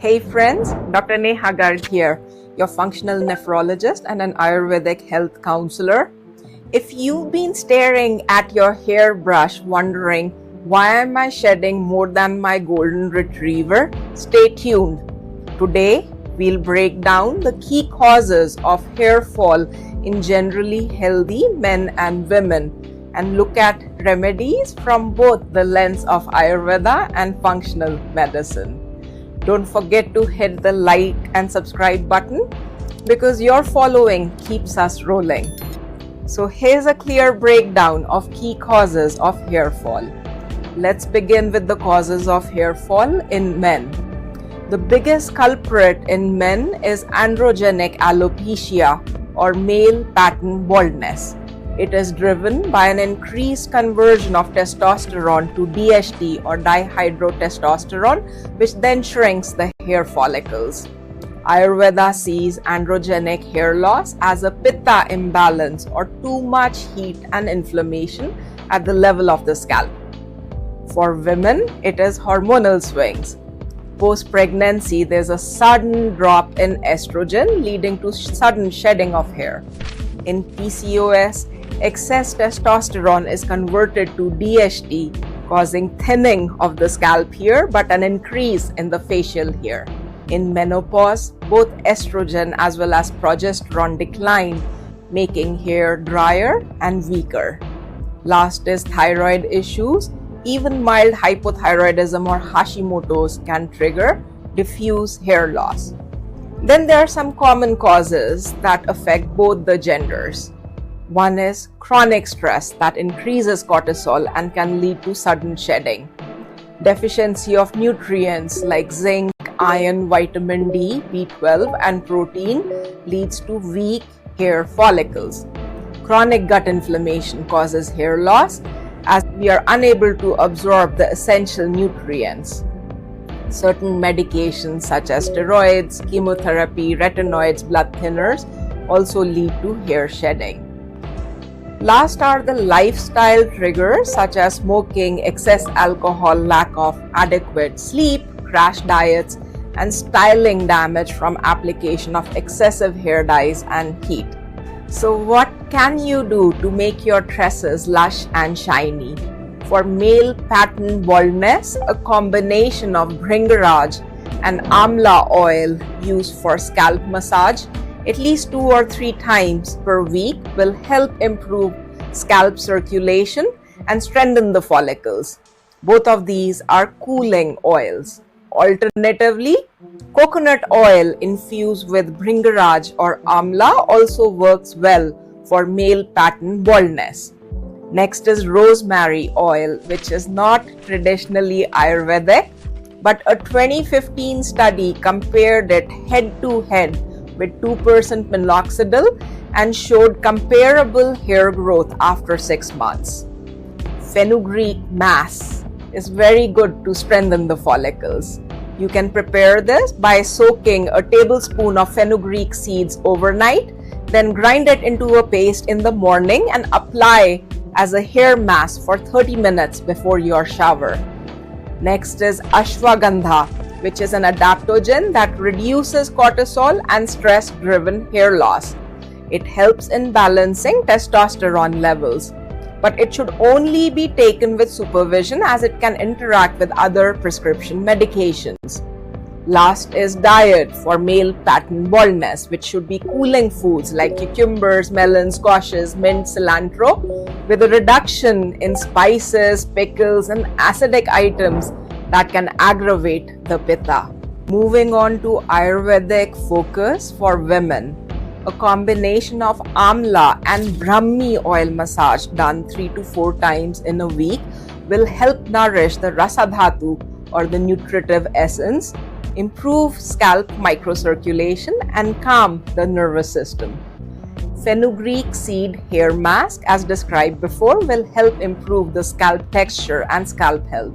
Hey friends, Dr. Neha Garg here, your functional nephrologist and an Ayurvedic health counselor. If you've been staring at your hairbrush wondering, why am I shedding more than my golden retriever? Stay tuned. Today, we'll break down the key causes of hair fall in generally healthy men and women and look at remedies from both the lens of Ayurveda and functional medicine. Don't forget to hit the like and subscribe button because your following keeps us rolling. So here's a clear breakdown of key causes of hair fall. Let's begin with the causes of hair fall in men. The biggest culprit in men is androgenic alopecia or male pattern baldness. It is driven by an increased conversion of testosterone to DHT or dihydrotestosterone, which then shrinks the hair follicles. Ayurveda sees androgenic hair loss as a pitta imbalance or too much heat and inflammation at the level of the scalp. For women, it is hormonal swings. Post-pregnancy, there's a sudden drop in estrogen leading to sudden shedding of hair. In PCOS, excess testosterone is converted to DHT, causing thinning of the scalp hair but an increase in the facial hair. In menopause, both estrogen as well as progesterone decline, making hair drier and weaker. Last is thyroid issues. Even mild hypothyroidism or Hashimoto's can trigger diffuse hair loss. Then there are some common causes that affect both the genders. One is chronic stress that increases cortisol and can lead to sudden shedding. Deficiency of nutrients like zinc, iron, vitamin D, B12 and protein leads to weak hair follicles. Chronic gut inflammation causes hair loss as we are unable to absorb the essential nutrients. Certain medications such as steroids, chemotherapy, retinoids, blood thinners also lead to hair shedding. Last are the lifestyle triggers such as smoking, excess alcohol, lack of adequate sleep, crash diets, and styling damage from application of excessive hair dyes and heat. So what can you do to make your tresses lush and shiny? For male pattern baldness, a combination of Bhringraj and Amla oil used for scalp massage at least 2 or 3 times per week will help improve scalp circulation and strengthen the follicles. Both of these are cooling oils. Alternatively, coconut oil infused with Bhringraj or Amla also works well for male pattern baldness. Next is rosemary oil, which is not traditionally Ayurvedic, but a 2015 study compared it head-to-head with 2% minoxidil and showed comparable hair growth after 6 months. Fenugreek mass is very good to strengthen the follicles. You can prepare this by soaking a tablespoon of fenugreek seeds overnight, then grind it into a paste in the morning and apply as a hair mask for 30 minutes before your shower. Next is ashwagandha, which is an adaptogen that reduces cortisol and stress-driven hair loss. It helps in balancing testosterone levels, but it should only be taken with supervision as it can interact with other prescription medications. Last is diet for male pattern baldness, which should be cooling foods like cucumbers, melons, squashes, mint, cilantro, with a reduction in spices, pickles, and acidic items that can aggravate the pitta. Moving on to Ayurvedic focus for women. A combination of Amla and Brahmi oil massage done 3 to 4 times in a week will help nourish the rasadhatu or the nutritive essence, improve scalp microcirculation, and calm the nervous system. Fenugreek seed hair mask, as described before, will help improve the scalp texture and scalp health.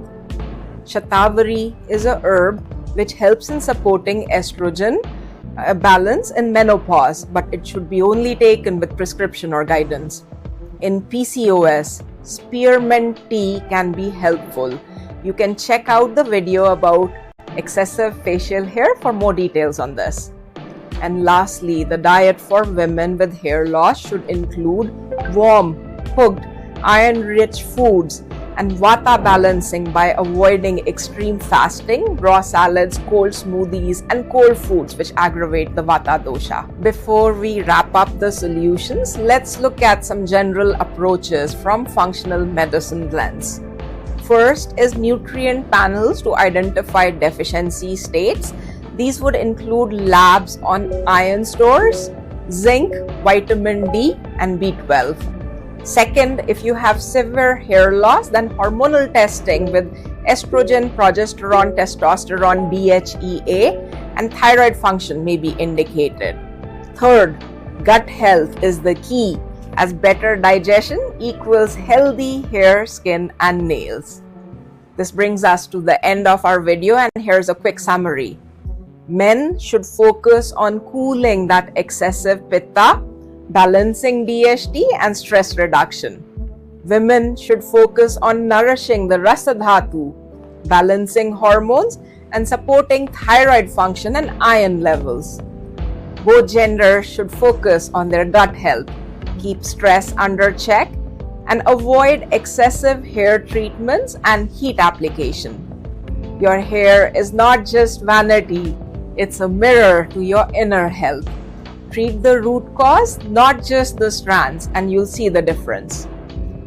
Shatavari is a herb which helps in supporting estrogen balance in menopause, but it should be only taken with prescription or guidance. In PCOS, spearmint tea can be helpful. You can check out the video about excessive facial hair for more details on this. And lastly, the diet for women with hair loss should include warm, cooked, iron-rich foods and vata balancing by avoiding extreme fasting, raw salads, cold smoothies, and cold foods which aggravate the vata dosha. Before we wrap up the solutions, let's look at some general approaches from functional medicine lens. First is nutrient panels to identify deficiency states. These would include labs on iron stores, zinc, vitamin D, and B12. Second, if you have severe hair loss, then hormonal testing with estrogen, progesterone, testosterone, DHEA, and thyroid function may be indicated. Third, gut health is the key, as better digestion equals healthy hair, skin, and nails. This brings us to the end of our video, and here's a quick summary. Men should focus on cooling that excessive pitta, balancing DHT, and stress reduction. Women should focus on nourishing the rasa dhatu, balancing hormones, and supporting thyroid function and iron levels. Both genders should focus on their gut health, keep stress under check, and avoid excessive hair treatments and heat application. Your hair is not just vanity, it's a mirror to your inner health. Treat the root cause, not just the strands, and you'll see the difference.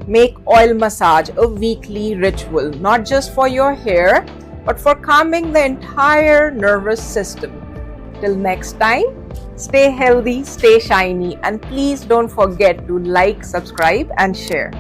Make oil massage a weekly ritual, not just for your hair, but for calming the entire nervous system. Till next time, stay healthy, stay shiny, and please don't forget to like, subscribe, and share.